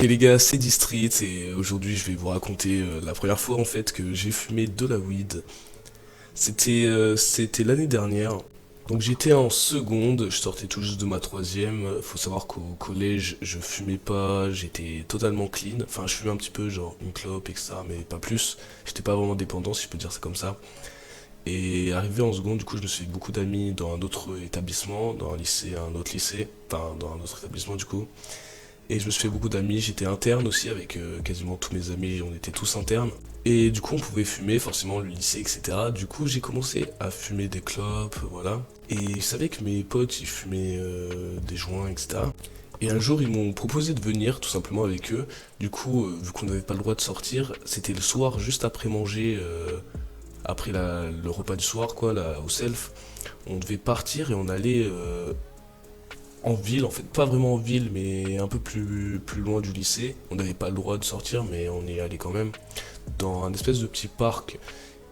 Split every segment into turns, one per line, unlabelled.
Et les gars, c'est District et aujourd'hui je vais vous raconter la première fois en fait que j'ai fumé de la weed. C'était l'année dernière. Donc j'étais en seconde, je sortais tout juste de ma troisième. Faut savoir qu'au collège je fumais pas, j'étais totalement clean. Enfin je fumais un petit peu genre une clope etc. mais pas plus. J'étais pas vraiment dépendant si je peux dire ça comme ça. Et arrivé en seconde, du coup je me suis fait beaucoup d'amis dans un autre établissement, dans un lycée, un autre lycée, enfin dans un autre établissement du coup. Et je me suis fait beaucoup d'amis, j'étais interne aussi avec quasiment tous mes amis, on était tous internes. Et du coup on pouvait fumer, forcément le lycée, etc. Du coup j'ai commencé à fumer des clopes, voilà. Et je savais que mes potes ils fumaient des joints, etc. Et un jour ils m'ont proposé de venir tout simplement avec eux. Du coup, vu qu'on n'avait pas le droit de sortir, c'était le soir juste après manger, après le repas du soir quoi, là, au self. On devait partir et on allait en ville, en fait, pas vraiment en ville, mais un peu plus loin du lycée. On n'avait pas le droit de sortir, mais on y allait quand même. Dans un espèce de petit parc.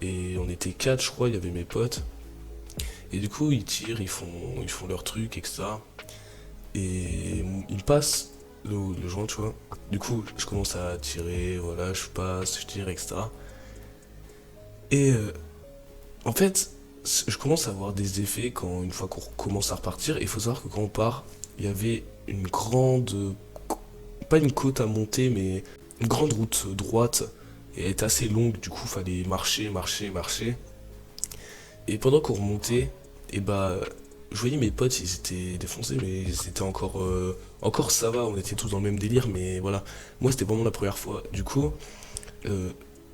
Et on était quatre, je crois, il y avait mes potes. Et du coup, ils tirent, ils font leur truc, etc. Et ils me passent le joint, tu vois. Du coup, je commence à tirer, voilà, je passe, je tire, etc. Et en fait, je commence à avoir des effets quand une fois qu'on commence à repartir. Et il faut savoir que quand on part, il y avait une grande, pas une côte à monter, mais une grande route droite. Et elle est assez longue, du coup, fallait marcher, marcher, marcher. Et pendant qu'on remontait, et bah, je voyais mes potes, ils étaient défoncés, mais c'était encore ça va, on était tous dans le même délire, mais voilà. Moi, c'était vraiment la première fois. Du coup, euh,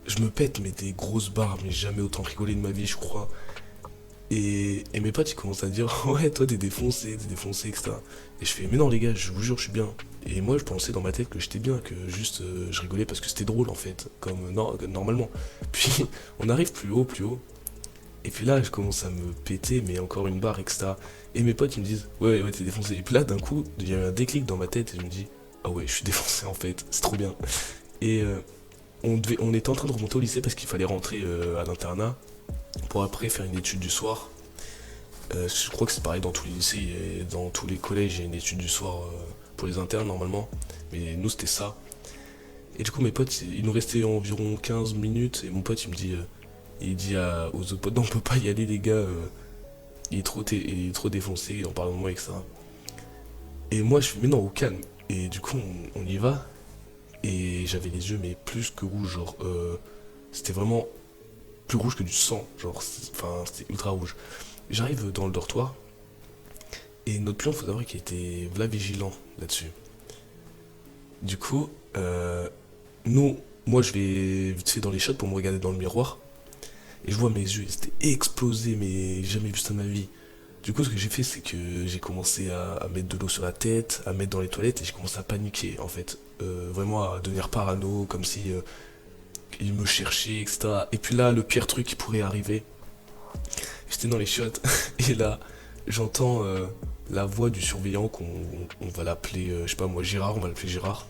je me pète, mais des grosses barres, mais jamais autant rigolé de ma vie, je crois. Et mes potes ils commencent à dire ouais toi t'es défoncé etc. Et je fais mais non les gars je vous jure je suis bien. Et moi je pensais dans ma tête que j'étais bien, que juste je rigolais parce que c'était drôle en fait, comme normalement. Puis on arrive plus haut, et puis là je commence à me péter mais encore une barre etc. Et mes potes ils me disent ouais t'es défoncé. Et puis là d'un coup il y a eu un déclic dans ma tête et je me dis ah ouais je suis défoncé en fait, c'est trop bien. Et on était en train de remonter au lycée parce qu'il fallait rentrer à l'internat pour après faire une étude du soir. Je crois que c'est pareil dans tous les lycées et dans tous les collèges, il y a une étude du soir pour les internes normalement. Mais nous c'était ça. Et du coup mes potes, il nous restait environ 15 minutes et mon pote aux autres potes, non on peut pas y aller les gars, il est trop défoncé en parlant de moi etc. Et moi je fais mais non au calme. Et du coup on y va et j'avais les yeux mais plus que rouges, genre c'était vraiment plus rouge que du sang, genre enfin c'était ultra rouge. J'arrive dans le dortoir et notre pion, faut savoir qu'il était v'là vigilant là-dessus. Du coup, moi je vais vite fait dans les shots pour me regarder dans le miroir et je vois mes yeux, ils étaient explosés, mais j'ai jamais vu ça de ma vie. Du coup, ce que j'ai fait, c'est que j'ai commencé à mettre de l'eau sur la tête, à mettre dans les toilettes et j'ai commencé à paniquer en fait. Vraiment à devenir parano, comme si il me cherchait, etc. Et puis là, le pire truc qui pourrait arriver, j'étais dans les shots et là, j'entends la voix du surveillant on va l'appeler, je sais pas moi, Gérard, on va l'appeler Gérard,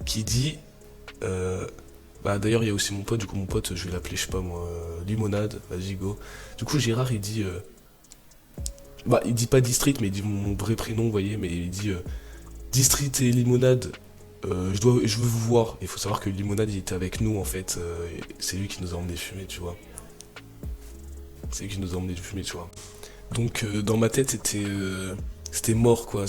qui dit, euh, bah d'ailleurs il y a aussi mon pote, du coup mon pote je vais l'appeler, je sais pas moi, Limonade, vas-y go. Du coup Gérard il dit, bah il dit pas District mais il dit mon vrai prénom, vous voyez, mais il dit District et Limonade, je veux vous voir. Il faut savoir que Limonade il était avec nous en fait, c'est lui qui nous a emmené fumer, tu vois. C'est lui qui nous a emmené fumer, tu vois. Donc dans ma tête c'était mort quoi,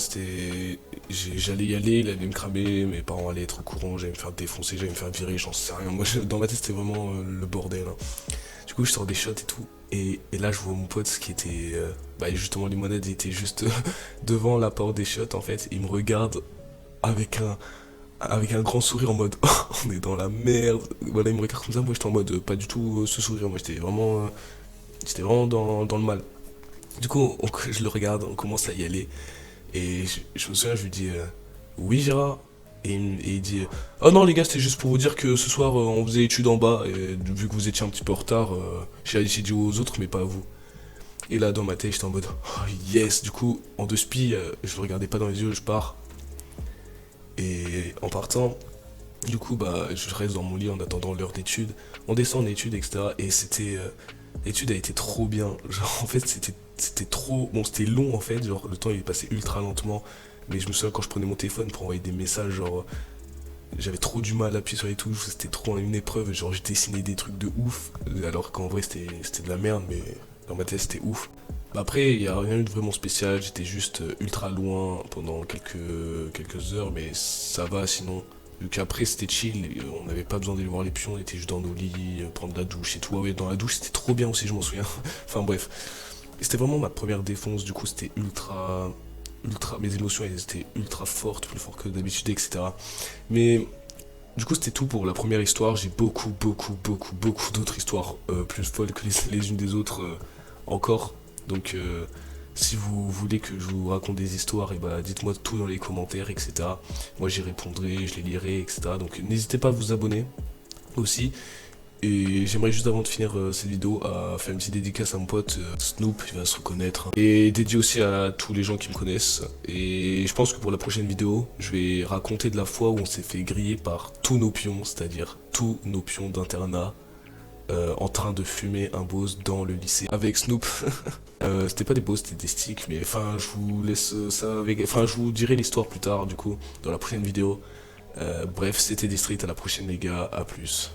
j'allais y aller, il allait me cramer, mes parents allaient être au courant, j'allais me faire défoncer, j'allais me faire virer, j'en sais rien. Moi dans ma tête c'était vraiment le bordel, hein. Du coup je sors des shots et tout, et là je vois mon pote qui était, bah justement Limonade il était juste devant la porte des shots en fait, il me regarde avec un grand sourire en mode on est dans la merde. Voilà il me regarde comme ça, moi j'étais en mode pas du tout ce sourire, moi j'étais vraiment dans le mal. Du coup, je le regarde, on commence à y aller. Et je me souviens, je lui dis oui, Gérard. Et il dit oh non, les gars, c'était juste pour vous dire que ce soir on faisait études en bas. Et vu que vous étiez un petit peu en retard, j'ai dit aux autres, mais pas à vous. Et là, dans ma tête, j'étais en mode oh yes. Du coup, en deux spi, je le regardais pas dans les yeux, je pars. Et en partant, du coup, bah, je reste dans mon lit en attendant l'heure d'études. On descend en études, etc. Et l'étude a été trop bien. Genre, en fait, c'était trop. Bon, c'était long en fait. Genre, le temps il est passé ultra lentement. Mais je me souviens quand je prenais mon téléphone pour envoyer des messages, genre j'avais trop du mal à appuyer sur les touches, c'était trop une épreuve, genre je dessinais des trucs de ouf, alors qu'en vrai c'était de la merde, mais dans ma tête c'était ouf. Bah après, il n'y a rien eu de vraiment spécial, j'étais juste ultra loin pendant quelques heures, mais ça va sinon. Vu qu'après c'était chill, et, on n'avait pas besoin d'aller voir les pions, on était juste dans nos lits, prendre la douche et tout. Ah ouais, dans la douche c'était trop bien aussi, je m'en souviens. Enfin bref. Et c'était vraiment ma première défonce, du coup c'était mes émotions elles étaient ultra fortes, plus fortes que d'habitude, etc. Mais du coup c'était tout pour la première histoire, j'ai beaucoup d'autres histoires plus folles que les unes des autres encore. Donc si vous voulez que je vous raconte des histoires, et bah dites-moi tout dans les commentaires, etc. Moi j'y répondrai, je les lirai, etc. Donc n'hésitez pas à vous abonner aussi. Et j'aimerais juste avant de finir cette vidéo à faire une petite dédicace à mon pote Snoop, il va se reconnaître. Hein. Et dédié aussi à tous les gens qui me connaissent. Et je pense que pour la prochaine vidéo, je vais raconter de la fois où on s'est fait griller par tous nos pions, c'est-à-dire tous nos pions d'internat, en train de fumer un Bose dans le lycée avec Snoop. C'était pas des Bose, c'était des sticks, mais enfin je vous laisse ça avec... Enfin je vous dirai l'histoire plus tard du coup, dans la prochaine vidéo. Bref, c'était District, à la prochaine les gars, à plus.